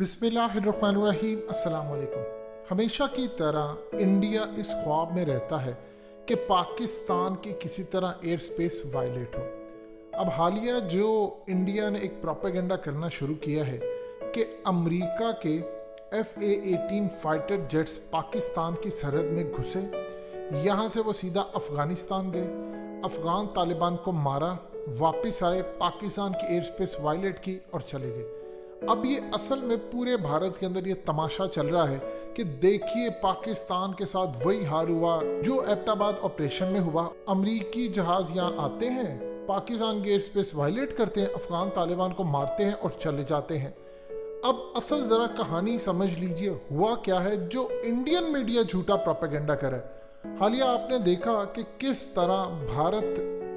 बिस्मिल्लाहिर्रहमानिर्रहीम। अस्सलाम वालेकुम। हमेशा की तरह इंडिया इस ख्वाब में रहता है कि पाकिस्तान की किसी तरह एयर स्पेस वायलेट हो। अब हालिया जो इंडिया ने एक प्रोपेगेंडा करना शुरू किया है कि अमेरिका के FA-18 फाइटर जेट्स पाकिस्तान की सरहद में घुसे, यहाँ से वो सीधा अफ़गानिस्तान गए, अफ़गान तालिबान को मारा, वापस आए, पाकिस्तान की एयर स्पेस वायलेट की और चले गए। अब ये असल में पूरे भारत के अंदर ये तमाशा चल रहा है कि देखिए पाकिस्तान के साथ वही हाल हुआ जो एबटाबाद ऑपरेशन में हुआ। अमरीकी जहाज यहाँ आते हैं, पाकिस्तान की एयर स्पेस वायलेट करते हैं, अफगान तालिबान को मारते हैं और चले जाते हैं। अब असल जरा कहानी समझ लीजिए हुआ क्या है जो इंडियन मीडिया झूठा प्रोपेगेंडा कर रहा है। हालिया आपने देखा कि किस तरह भारत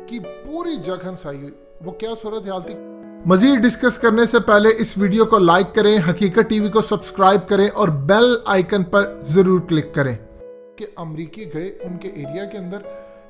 की पूरी जगह साई हुई, वो क्या सूरत हाल थी। मजीद डिस्कस करने से पहले इस वीडियो को लाइक करें, हकीकत टीवी को सब्सक्राइब करें और बेल आइकन पर जरूर क्लिक करें। कि अमरीकी गए उनके एरिया के अंदर,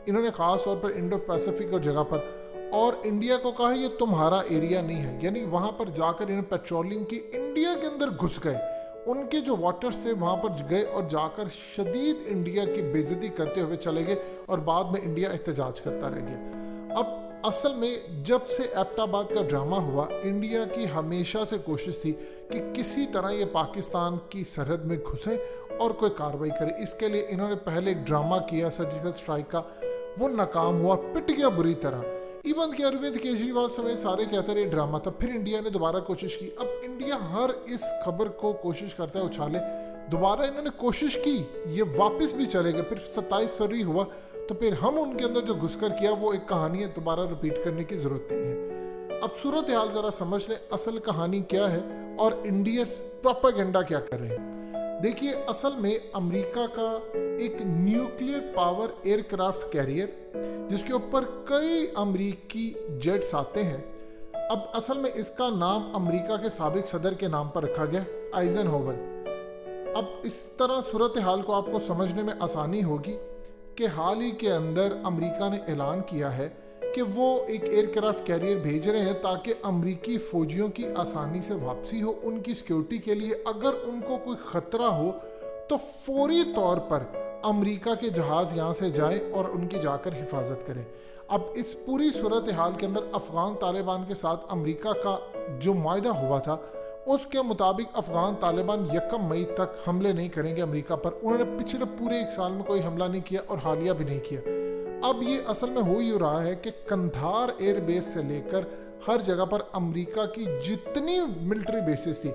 इन्होंने खास तौर पर इंडो पैसिफिक और जगह पर, और इंडिया को कहा ये तुम्हारा एरिया नहीं है, यानी वहां पर जाकर इन्होंने पेट्रोलिंग की, इंडिया के अंदर घुस गए, उनके जो वाटर्स थे वहां पर गए और जाकर शदीद इंडिया की बेइज्जती करते हुए चले गए और बाद में इंडिया एहतजाज करता रह गया। अब असल में जब से एबटाबाद का ड्रामा हुआ, इंडिया की हमेशा से कोशिश थी कि किसी तरह ये पाकिस्तान की सरहद में घुसे और कोई कार्रवाई करे। इसके लिए इन्होंने पहले एक ड्रामा किया सर्जिकल स्ट्राइक का, वो नाकाम हुआ, पिट गया बुरी तरह। इवन कि अरविंद केजरीवाल समेत सारे कहते रहे ड्रामा था। फिर इंडिया ने दोबारा कोशिश की। अब इंडिया हर इस खबर को कोशिश करता है उछाले। दोबारा इन्होंने कोशिश की, ये वापस भी चले गए। फिर 27 फरवरी हुआ तो फिर हम उनके अंदर जो घुसकर किया वो एक कहानी है, दोबारा रिपीट करने की जरूरत नहीं है। अब सूरत हाल जरा समझ लें असल कहानी क्या है और इंडियंस प्रोपेगेंडा क्या कर रहे हैं। देखिए असल में अमेरिका का एक न्यूक्लियर पावर एयरक्राफ्ट कैरियर जिसके ऊपर कई अमेरिकी जेट्स आते हैं। अब असल में इसका नाम अमेरिका के साबिक सदर के नाम पर रखा गया, आइजनहोवर। अब इस तरह सूरत हाल को आपको समझने में आसानी होगी कि हाल ही के अंदर अमेरिका ने ऐलान किया है कि वो एक एयरक्राफ्ट कैरियर भेज रहे हैं ताकि अमेरिकी फौजियों की आसानी से वापसी हो, उनकी सिक्योरिटी के लिए। अगर उनको कोई ख़तरा हो तो फौरी तौर पर अमेरिका के जहाज़ यहाँ से जाएं और उनकी जाकर हिफाजत करें। अब इस पूरी सूरत हाल के अंदर अफ़गान तालिबान के साथ अमेरिका का जो मुआहदा हुआ था उसके मुताबिक अफगान तालिबान 1 मई तक हमले नहीं करेंगे अमेरिका पर। उन्होंने पिछले पूरे 1 साल में कोई हमला नहीं किया और हालिया भी नहीं किया। अब ये असल में हो ही रहा है कि कंधार एयरबेस से लेकर हर जगह पर अमेरिका की जितनी मिलिट्री बेसिस थी,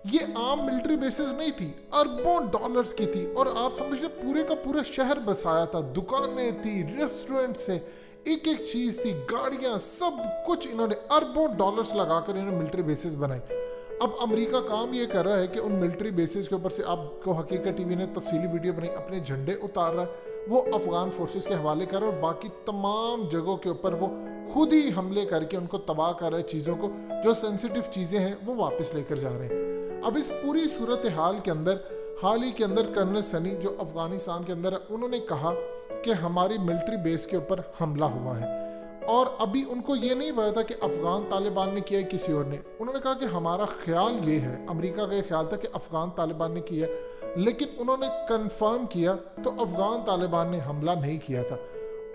ये आम मिलिट्री बेसिस नहीं थी, अरबों डॉलर्स की थी। और आप समझ लें पूरे का पूरा शहर बसाया था, दुकानें थी, रेस्टोरेंट से एक एक चीज थी, गाड़ियां, सब कुछ इन्होंने अरबों डॉलर्स लगाकर इन्होंने मिलिट्री बेसिस बनाई। अब अमेरिका काम ये कर रहा है कि उन मिलिट्री बेसिस के ऊपर से, आपको हकीकत टीवी ने तफसीली वीडियो बनाई, अपने झंडे उतार रहा है, वो अफगान फोर्सेस के हवाले कर रहा है और बाकी तमाम जगहों के ऊपर वो खुद ही हमले करके उनको तबाह कर रहे हैं। चीज़ों को जो सेंसिटिव चीज़ें हैं वो वापस लेकर जा रहे हैं। अब इस पूरी सूरत हाल के अंदर हाल ही के अंदर कर्नल सनी जो अफगानिस्तान के अंदर है, उन्होंने कहा कि हमारी मिलिट्री बेस के ऊपर हमला हुआ है। और अभी उनको ये नहीं पता था कि अफगान तालिबान ने किया है किसी और ने। उन्होंने कहा कि हमारा ख्याल ये है, अमेरिका का ये ख्याल था कि अफगान तालिबान ने किया, लेकिन उन्होंने कंफर्म किया तो अफगान तालिबान ने हमला नहीं किया था।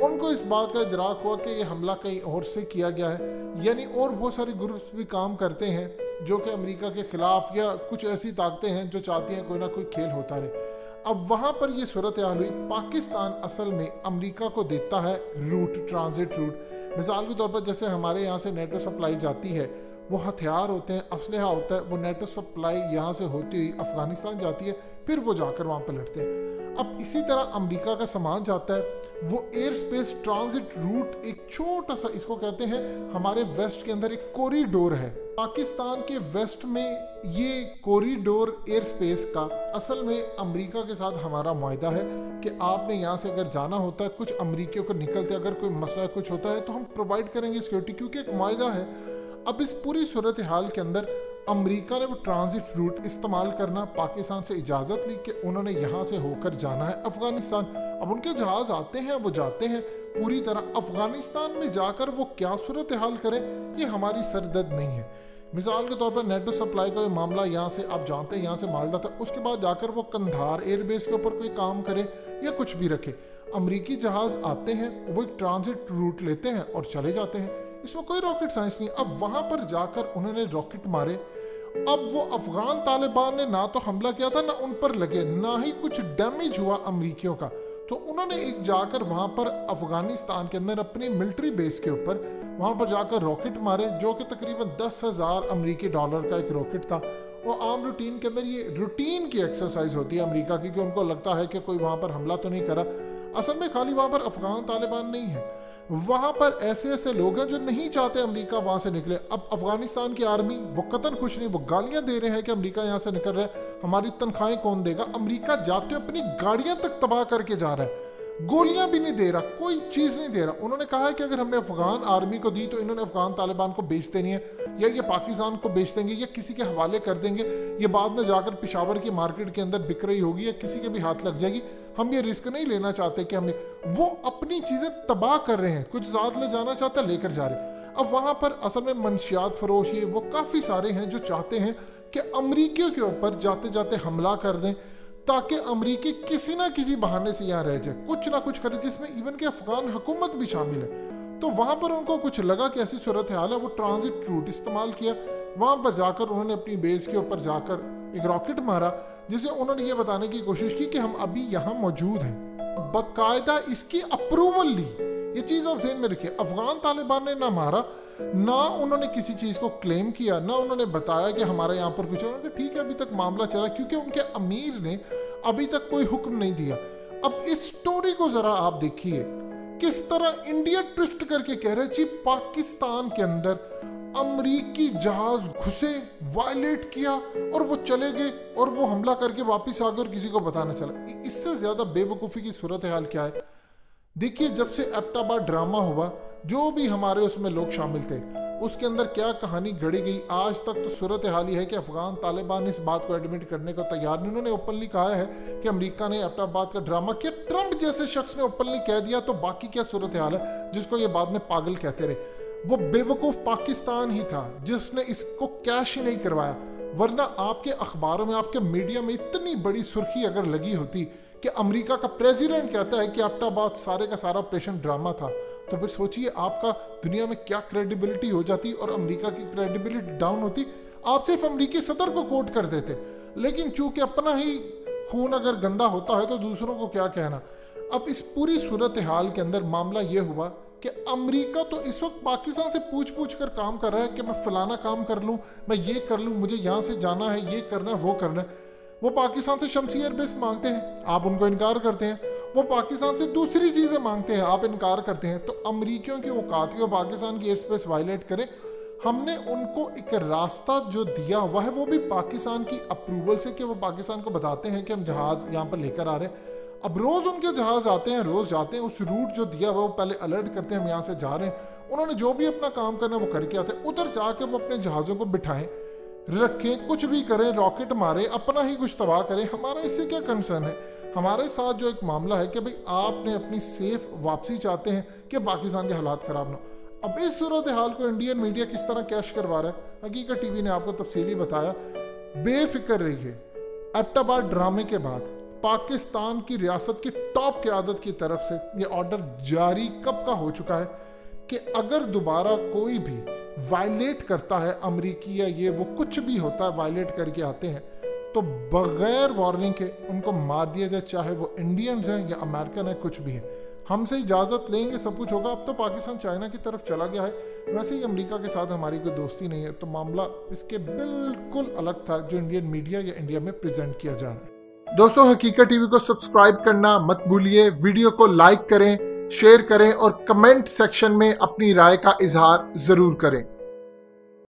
उनको इस बात का इदराक हुआ कि ये हमला कहीं और से किया गया है, यानी और बहुत सारे ग्रुप्स भी काम करते हैं जो कि अमेरिका के खिलाफ, या कुछ ऐसी ताकतें हैं जो चाहती हैं कोई ना कोई खेल होता रहे। अब वहां पर ये सूरत हाल हुई। पाकिस्तान असल में अमेरिका को देता है रूट, ट्रांजिट रूट। मिसाल के तौर पर जैसे हमारे यहाँ से नेटो सप्लाई जाती है, वो हथियार होते हैं, असलहा होता है, वो नेटो सप्लाई यहाँ से होती हुई अफगानिस्तान जाती है, फिर वो जाकर वहाँ पर लड़ते हैं। अब इसी तरह अमेरिका का सामान जाता है, वो एयर स्पेस ट्रांजिट रूट एक छोटा सा, इसको कहते हैं हमारे वेस्ट के अंदर एक कॉरिडोर है। पाकिस्तान के वेस्ट में ये कॉरिडोर एयर स्पेस का असल में अमेरिका के साथ हमारा मुआहदा है कि आपने यहाँ से अगर जाना होता है, कुछ अमेरिकियों को निकलते अगर कोई मसला कुछ होता है तो हम प्रोवाइड करेंगे सिक्योरिटी, क्योंकि एक मुआहदा है। अब इस पूरी सूरत हाल के अंदर अमेरिका ने वो ट्रांजिट रूट इस्तेमाल करना, पाकिस्तान से इजाज़त ली कि उन्होंने यहाँ से होकर जाना है अफगानिस्तान। अब उनके जहाज़ आते हैं, वो जाते हैं पूरी तरह अफगानिस्तान में जाकर वो क्या सूरत हाल करें, ये हमारी सरदर्द नहीं है। मिसाल के तौर पर नेटो सप्लाई का मामला यहाँ से आप जानते हैं, यहाँ से माल जाता है, उसके बाद जाकर वो कंधार एयरबेस के ऊपर कोई काम करे या कुछ भी रखे। अमेरिकी जहाज आते हैं, वो एक ट्रांजिट रूट लेते हैं और चले जाते हैं, इसमें कोई रॉकेट साइंस नहीं। अब वहां पर जाकर उन्होंने रॉकेट मारे। अब वो अफगान तालिबान ने ना तो हमला किया था, ना उन पर लगे, ना ही कुछ डैमेज हुआ अमेरिकियों का। तो उन्होंने एक जाकर वहां पर अफगानिस्तान के अंदर अपनी मिलिट्री बेस के ऊपर वहां पर जाकर रॉकेट मारे, जो कि तकरीबन 10,000 अमेरिकी डॉलर का एक रॉकेट था। वो आम रूटीन के अंदर ये रूटीन की एक्सरसाइज होती है अमेरिका की, कि उनको लगता है कि कोई वहां पर हमला तो नहीं करा। असल में खाली वहां पर अफगान तालिबान नहीं है, वहां पर ऐसे ऐसे लोग हैं जो नहीं चाहते अमेरिका वहां से निकले। अब अफगानिस्तान की आर्मी वो कतन खुश नहीं, वो गालियां दे रहे हैं कि अमेरिका यहाँ से निकल रहा है, हमारी तनख्वाहें कौन देगा। अमेरिका जाते अपनी गाड़ियां तक तबाह करके जा रहा है, गोलियां भी नहीं दे रहा, कोई चीज नहीं दे रहा। उन्होंने कहा है कि अगर हमने अफगान आर्मी को दी तो इन्होंने अफगान तालिबान को बेच देनी है, या ये पाकिस्तान को बेच देंगे या किसी के हवाले कर देंगे, ये बाद में जाकर पेशावर की मार्केट के अंदर बिक रही होगी या किसी के भी हाथ लग जाएगी। हम ये रिस्क नहीं लेना चाहते कि हमें, वो अपनी चीजें तबाह कर रहे हैं, कुछ ज्यादा ले जाना चाहता है लेकर जा रहे हैं। अब वहां पर असल में मंशियात फरोश ये वो काफी सारे हैं जो चाहते हैं कि अमरीकियों के ऊपर जाते जाते हमला कर दें, ताकि अमरीकी किसी ना किसी बहाने से यहाँ रह जाए, कुछ ना कुछ करे, जिसमें इवन के अफगान हुकूमत भी शामिल है। तो वहां पर उनको कुछ लगा कि ऐसी सूरत हाल है, वो ट्रांजिट रूट इस्तेमाल किया। वहां पर जाकर उन्होंने अपनी बेस के ऊपर जाकर एक रॉकेट मारा, जिसे उन्होंने ये बताने की कोशिश की कि हम अभी यहाँ मौजूद हैं, बाकायदा इसकी अप्रूवल ली। ये चीज आप ज़हन में रखिए, अफगान तालिबान ने ना मारा, ना उन्होंने किसी चीज को क्लेम किया, ना उन्होंने बताया कि हमारे यहाँ पर कुछ है। ठीक है, अभी तक मामला चला, क्योंकि उनके अमीर ने अभी तक कोई हुक्म नहीं दिया। अब इस स्टोरी को जरा आप देखिए, किस तरह इंडिया ट्विस्ट करके कह रहे जी पाकिस्तान के अंदर अमरीकी जहाज घुसे, वायलेट किया और वो चले गए और वो हमला करके वापस आ गए और किसी को पता न चला। इससे ज्यादा बेवकूफ़ी की सूरत हाल क्या है? देखिए, जब से एबटाबाद ड्रामा हुआ, जो भी हमारे उसमें लोग शामिल थे, उसके अंदर क्या कहानी गढ़ी गई, आज तक तो सूरत हाल है कि अफगान तालिबान इस बात को एडमिट करने को तैयार नहीं। उन्होंने ओपनली कहा है कि अमेरिका ने एबटाबाद का ड्रामा किया। ट्रंप जैसे शख्स ने ओपनली कह दिया, तो बाकी क्या सूरत हाल है जिसको ये बाद में पागल कहते रहे। वो बेवकूफ पाकिस्तान ही था जिसने इसको कैश ही नहीं करवाया, वरना आपके अखबारों में, आपके मीडिया में इतनी बड़ी सुर्खी अगर लगी होती कि अमेरिका का प्रेसिडेंट कहता है कि एबटाबाद सारे का सारा ऑपरेशन ड्रामा था, तो फिर सोचिए आपका दुनिया में क्या क्रेडिबिलिटी हो जाती और अमेरिका की क्रेडिबिलिटी डाउन होती। आप सिर्फ अमेरिकी सदर को कोट कर देते, लेकिन चूंकि अपना ही खून अगर गंदा होता है तो दूसरों को क्या कहना। अब इस पूरी सूरत हाल के अंदर मामला यह हुआ कि अमेरिका तो इस वक्त पाकिस्तान से पूछ पूछ कर काम कर रहा है कि मैं फलाना काम कर लूँ, मैं ये कर लूँ, मुझे यहाँ से जाना है, ये करना है, वो करना है। वो पाकिस्तान से शमसी एयरबेस मांगते हैं, आप उनको इनकार करते हैं। वो पाकिस्तान से दूसरी चीज़ें मांगते हैं, आप इनकार करते हैं। तो अमरीकियों की औकात है वो पाकिस्तान की एयर स्पेस वायलेट करें। हमने उनको एक रास्ता जो दिया हुआ है, वो भी पाकिस्तान की अप्रूवल से, कि वो पाकिस्तान को बताते हैं कि हम जहाज़ यहाँ पर लेकर आ रहे हैं। अब रोज़ उनके जहाज़ आते हैं, रोज़ जाते हैं, उस रूट जो दिया हुआ वो पहले अलर्ट करते हैं हम यहाँ से जा रहे हैं। उन्होंने जो भी अपना काम करना वो करके आते हैं, उधर जाके वो अपने जहाज़ों को बिठाएं, रखें, कुछ भी करें, रॉकेट मारे, अपना ही कुछ तबाह करें, हमारा इससे क्या कंसर्न है। हमारे साथ जो एक मामला है कि भाई आपने अपनी सेफ वापसी चाहते हैं कि पाकिस्तान के हालात ख़राब ना हो। अब इस सूरत हाल को इंडियन मीडिया किस तरह कैश करवा रहा है, हकीकत टीवी ने आपको तफसीली बताया। बेफिक्र रहिए, एबटाबाद ड्रामे के बाद पाकिस्तान की रियासत की टॉप क़यादत की तरफ से ये ऑर्डर जारी कब का हो चुका है कि अगर दोबारा कोई भी वायलेट करता है, अमरीकी या ये वो कुछ भी होता है, वायलेट करके आते हैं, तो बगैर वार्निंग के उनको मार दिया जाए, चाहे वो इंडियंस हैं या अमेरिकन है, कुछ भी है। हमसे इजाज़त लेंगे, सब कुछ होगा। अब तो पाकिस्तान चाइना की तरफ चला गया है, वैसे ही अमेरिका के साथ हमारी कोई दोस्ती नहीं है, तो मामला इसके बिल्कुल अलग था जो इंडियन मीडिया या इंडिया में प्रेजेंट किया जा रहा है। दोस्तों, हकीकत टीवी को सब्सक्राइब करना मत भूलिए, वीडियो को लाइक करें, शेयर करें और कमेंट सेक्शन में अपनी राय का इजहार ज़रूर करें।